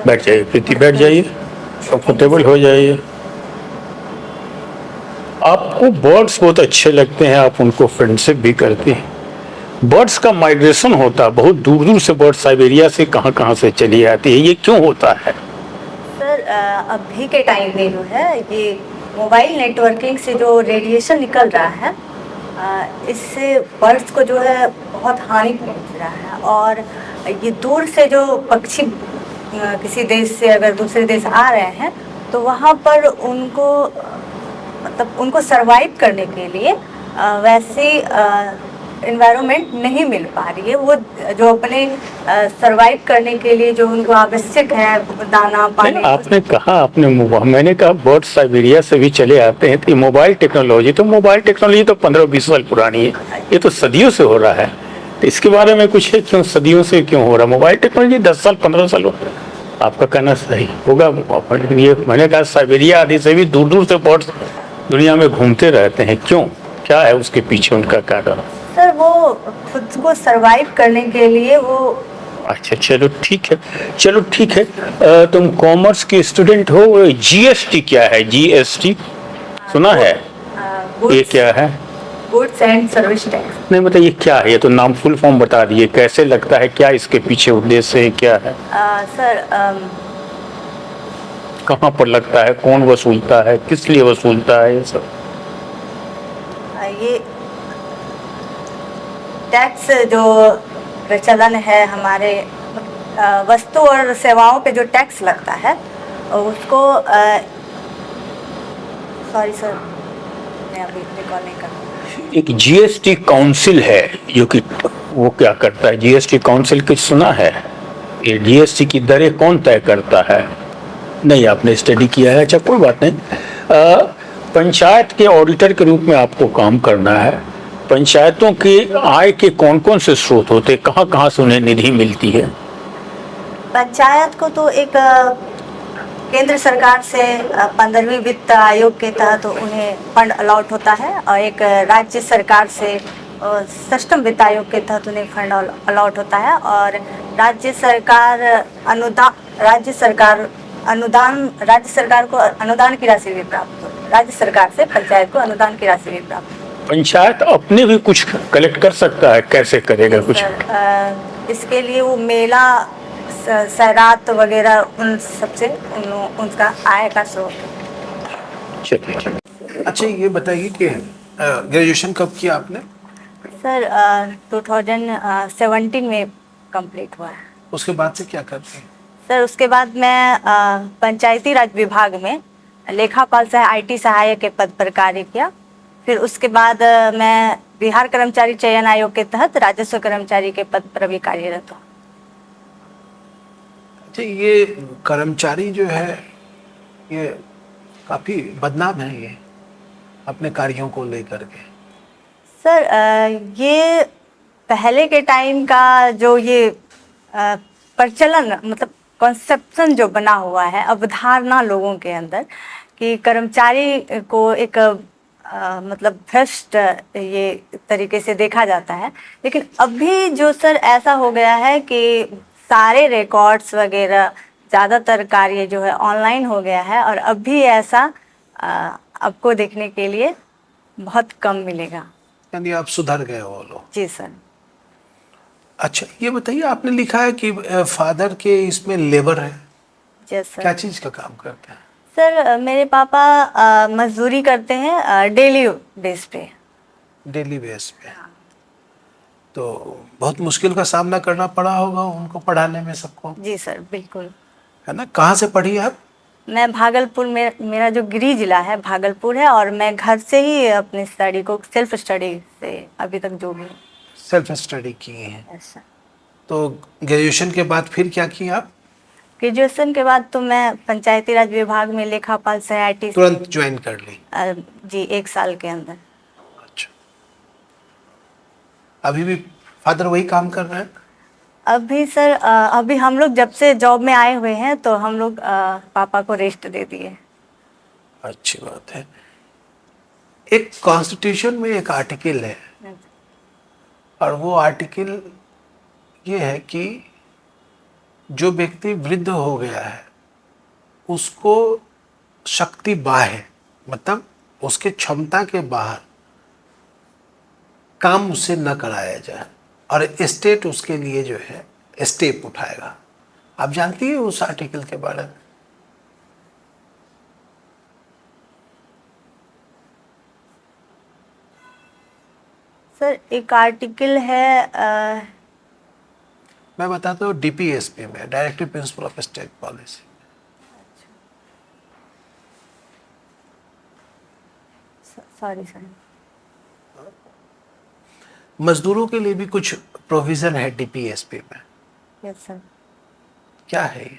बैठ जाइए प्रीति, बैठ जाइए, कंफर्टेबल हो जाइए। आपको बर्ड्स बहुत अच्छे लगते हैं, आप उनको फ्रेंडशिप भी करते हैं। बर्ड्स का माइग्रेशन होता है, बहुत दूर दूर से बर्ड्स साइबेरिया से कहाँ कहाँ से चली आती है, ये क्यों होता है? सर अभी के टाइम में जो है ये मोबाइल नेटवर्किंग से जो रेडिएशन निकल रहा है, इससे बर्ड्स को जो है बहुत हानि पहुंच रहा है। और ये दूर से जो पक्षी किसी देश से अगर दूसरे देश आ रहे हैं तो वहाँ पर उनको मतलब उनको सरवाइव करने के लिए वैसी एनवायरनमेंट नहीं मिल पा रही है। वो जो अपने सरवाइव करने के लिए जो उनको आवश्यक है दाना पानी। नहीं, आपने कहा, मैंने कहा बर्ड्स साइबेरिया से भी चले आते हैं, तो मोबाइल टेक्नोलॉजी तो 15-20 साल पुरानी है, ये तो सदियों से हो रहा है। तो इसके बारे में कुछ है, क्यों सदियों से क्यों हो रहा है? मोबाइल टेक्नोलॉजी 10 साल 15 साल हो, आपका कहना सही होगा। लेकिन ये मैंने कहा साइबेरिया आदि से भी दूर दूर से बर्ड्स दुनिया में घूमते रहते हैं, क्यों? क्या है उसके पीछे उनका कारण? सर वो खुद को सरवाइव करने के लिए वो। अच्छा, चलो ठीक है। तुम कॉमर्स की स्टूडेंट हो। जीएसटी क्या है? जीएसटी सुना है? ये क्या है? Goods and service tax. नहीं, मतलब ये क्या है? ये तो नाम फुल फॉर्म बता दिए, कैसे लगता है, क्या इसके पीछे उद्देश्य है, क्या है? सर कहाँ पर लगता है, कौन वसूलता है, किस लिए वसूलता है, ये सब? ये टैक्स जो प्रचलन है हमारे वस्तु और सेवाओं पे जो टैक्स लगता है उसको सॉरी सर, मैं अभी रिकॉल नहीं कर रहा। एक जीएसटी काउंसिल है जो कि वो क्या करता है? जीएसटी काउंसिल कुछ सुना है? ये जीएसटी की दरें कौन तय करता है? नहीं, आपने स्टडी किया है, अच्छा कोई बात नहीं। पंचायत के ऑडिटर के रूप में आपको काम करना है। पंचायतों की आय के कौन कौन से स्रोत होते हैं, कहाँ कहाँ से उन्हें निधि मिलती है? पंचायत को तो एक केंद्र सरकार से 15वीं वित्त आयोग के तहत उन्हें फंड अलॉट होता है और एक राज्य सरकार से 6वें वित्त आयोग के तहत उन्हें फंड अलॉट होता है। और राज्य सरकार को अनुदान की राशि भी प्राप्त होती है। राज्य सरकार से पंचायत को अनुदान की राशि भी प्राप्त होती है। पंचायत अपने भी कुछ कलेक्ट कर सकता है, कैसे करेगा कुछ? इसके लिए वो मेला सैरात वगैरह उन सबसे उनका आय का स्रोत है। चलिए। अच्छा, ये बताइए कि ग्रेजुएशन कब किया आपने? सर 2017 में कंप्लीट हुआ है। उसके बाद से क्या करते हैं? सर उसके बाद मैं पंचायती राज विभाग में लेखापाल सह आईटी सहायक के पद पर कार्य किया। फिर उसके बाद मैं बिहार कर्मचारी चयन आयोग के तहत राजस्व कर्मचारी के पद पर भी कार्यरत हूँ। अच्छा, ये कर्मचारी जो है ये काफी बदनाम है ये अपने कार्यों को लेकर के। सर ये पहले के टाइम का जो ये प्रचलन मतलब कॉन्सेप्शन जो बना हुआ है, अवधारणा लोगों के अंदर कि कर्मचारी को एक मतलब भ्रष्ट ये तरीके से देखा जाता है। लेकिन अभी जो सर ऐसा हो गया है कि सारे रिकॉर्ड्स वगैरह ज़्यादातर कार्य जो है ऑनलाइन हो गया है और अभी ऐसा आपको देखने के लिए बहुत कम मिलेगा। यानी आप सुधर गए हो लोग? जी सर। अच्छा, ये बताइए, आपने लिखा है कि फादर के इसमें लेबर है। जी सर। क्या चीज का काम करते हैं? सर मेरे पापा मजदूरी करते हैं डेली बेस पे। डेली बेस पे? तो बहुत मुश्किल का सामना करना पड़ा होगा उनको पढ़ाने में सबको। जी सर बिल्कुल। है ना? कहाँ से पढ़ी आप? मैं भागलपुर में, मेरा जो गृह जिला है भागलपुर है और मैं घर से ही अपनी स्टडी को सेल्फ स्टडी से अभी तक जो भी सेल्फ स्टडी की है। ऐसा। तो ग्रेजुएशन के बाद फिर क्या किया आप? ग्रेजुएशन के बाद तो मैं पंचायती राज विभाग में लेखापाल सह आईटी तुरंत ज्वाइन कर ली? जी 1 साल के अंदर। अच्छा, अभी भी फादर वही काम कर रहे हैं? अभी सर अभी हम लोग जब से जॉब में आए हुए हैं तो हम लोग पापा को रेस्ट दे दिए। अच्छी बात है। एक कॉन्स्टिट्यूशन में एक आर्टिकल है और वो आर्टिकल ये है कि जो व्यक्ति वृद्ध हो गया है उसको शक्ति बाह्य, मतलब उसके क्षमता के बाहर काम उससे न कराया जाए, और स्टेट उसके लिए जो है स्टेप उठाएगा। आप जानती है उस आर्टिकल के बारे में? सर एक आर्टिकल है मैं बताता हूँ, डीपीएसपी में, directive principle of state policy. Sorry sir, मजदूरों के लिए भी कुछ प्रोविजन है डीपीएसपी में। Yes sir. क्या है ये?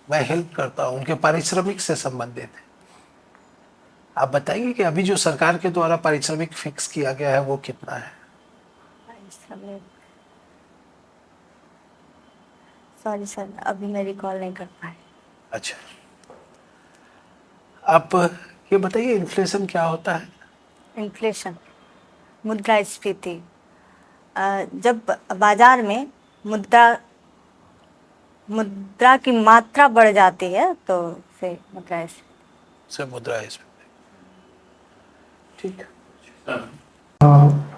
मैं हेल्प करता हूं, उनके पारिश्रमिक से संबंधित है। आप बताइए कि अभी जो सरकार के द्वारा पारिश्रमिक फिक्स किया गया है वो कितना है? सॉरी सर, अभी मैं रिकॉल नहीं कर पाई। अच्छा, आप ये बताइए इन्फ्लेशन क्या होता है? इन्फ्लेशन मुद्रास्फीति, जब बाजार में मुद्रा की मात्रा बढ़ जाती है तो से मुद्रास्फीति। से मुद्रास्फीति, ठीक है।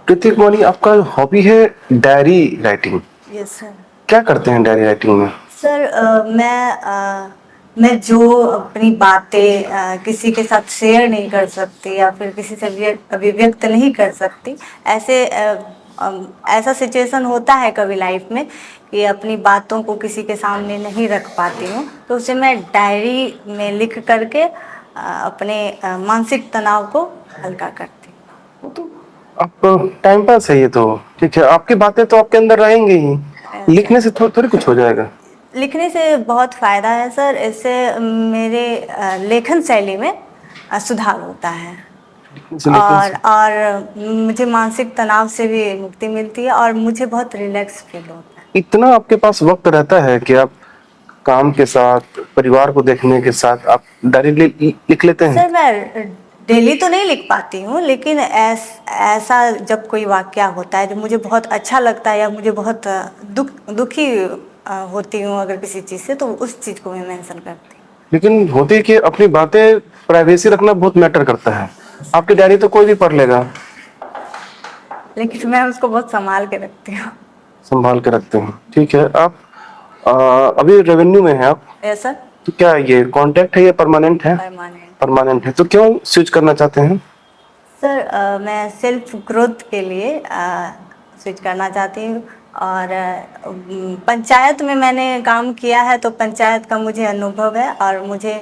कृतिक मौली, आपका हॉबी है डायरी राइटिंग। Yes sir. क्या करते हैं डायरी राइटिंग में? सर मैं जो अपनी बातें किसी के साथ शेयर नहीं कर सकती या फिर किसी से अभिव्यक्त नहीं कर सकती, ऐसा सिचुएशन होता है कभी लाइफ में कि अपनी बातों को किसी के सामने नहीं रख पाती हूँ, तो उसे मैं डायरी में लिख करके अपने मानसिक तनाव को हल्का करती हूँ। तो आप टाइम पास है ये तो ठीक है, आपकी बातें तो आपके अंदर रहेंगी ही, लिखने से थोड़ी कुछ हो जाएगा। लिखने से बहुत फ़ायदा है सर, इससे मेरे लेखन शैली में सुधार होता है और मुझे मानसिक तनाव से भी मुक्ति मिलती है और मुझे बहुत रिलैक्स फील होता है। इतना आपके पास वक्त रहता है कि आप काम के साथ, परिवार को देखने के साथ आप डायरी लिख लेते हैं? सर मैं डेली तो नहीं लिख पाती हूँ, लेकिन ऐसा जब कोई वाकया होता है जो मुझे बहुत अच्छा लगता है या मुझे बहुत दुखी होती हूँ अगर किसी चीज़ से, तो उस चीज़ को मैं मेंशन करती हूँ। लेकिन होती है कि अपनी बातें प्राइवेसी रखना बहुत मैटर करता है। आपकी डायरी तो कोई भी पढ़ लेगा, लेकिन मैं उसको बहुत संभाल के रखती हूँ। संभाल के रखते हैं, ठीक है। आप अभी रेवेन्यू में हैं आप? Yes sir. तो क्या ये कॉन्ट्रैक्ट है या परमानेंट है? परमानेंट है। तो क्यों स्विच करना चाहते हैं? सर मैं सेल्फ ग्रोथ के लिए स्विच करना चाहती हूँ और पंचायत में मैंने काम किया है, तो पंचायत का मुझे अनुभव है और मुझे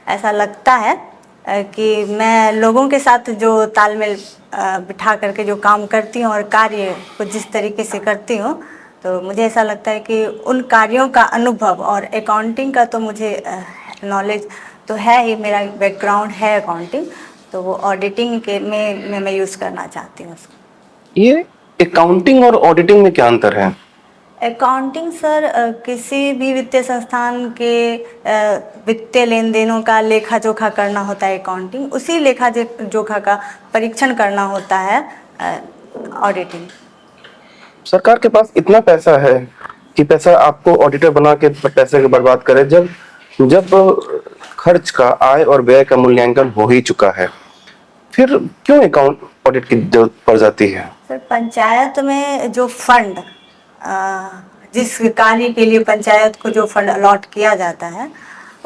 ऐसा लगता है कि मैं लोगों के साथ जो तालमेल बिठा करके जो काम करती हूँ और कार्य को जिस तरीके से करती हूँ, तो मुझे ऐसा लगता है कि उन कार्यों का अनुभव, और अकाउंटिंग का तो मुझे नॉलेज तो है ही, मेरा बैकग्राउंड है अकाउंटिंग, तो वो ऑडिटिंग के में मैं यूज़ करना चाहती हूँ उसको। ये अकाउंटिंग और ऑडिटिंग में क्या अंतर है? अकाउंटिंग सर किसी भी वित्तीय संस्थान के वित्तीय लेन देनों का लेखा जोखा करना होता है अकाउंटिंग, उसी लेखा जोखा का परीक्षण करना होता है ऑडिटिंग। सरकार के पास इतना पैसा है कि पैसा आपको ऑडिटर बना के पैसे को बर्बाद करे, जब खर्च का, आय और व्यय का मूल्यांकन हो ही चुका है, फिर क्यों अकाउंट ऑडिट की जरूरत पड़ जाती है? सर पंचायत में जो फंड, जिस कार्य के लिए पंचायत को जो फंड अलॉट किया जाता है,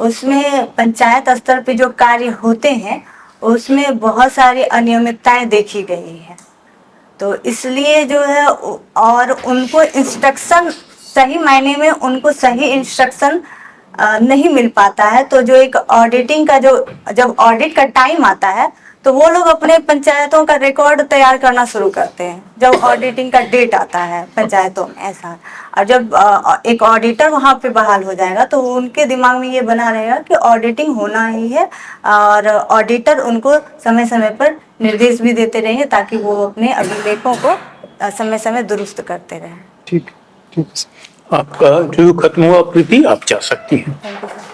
उसमें पंचायत स्तर पे जो कार्य होते हैं उसमें बहुत सारी अनियमितताएं देखी गई है, तो इसलिए जो है, और उनको इंस्ट्रक्शन सही मायने में उनको सही इंस्ट्रक्शन नहीं मिल पाता है, तो जो एक ऑडिटिंग का जब ऑडिट का टाइम आता है तो वो लोग अपने पंचायतों का रिकॉर्ड तैयार करना शुरू करते हैं जब ऑडिटिंग का डेट आता है पंचायतों में, ऐसा। और जब एक ऑडिटर वहाँ पे बहाल हो जाएगा तो उनके दिमाग में ये बना रहेगा कि ऑडिटिंग होना ही है, और ऑडिटर उनको समय समय पर निर्देश भी देते रहेंगे ताकि वो अपने अभिलेखों को समय समय दुरुस्त करते रहें। ठीक, ठीक। आपका जो खत्म हुआ प्रीति, आप जा सकती हैं। Thank you sir.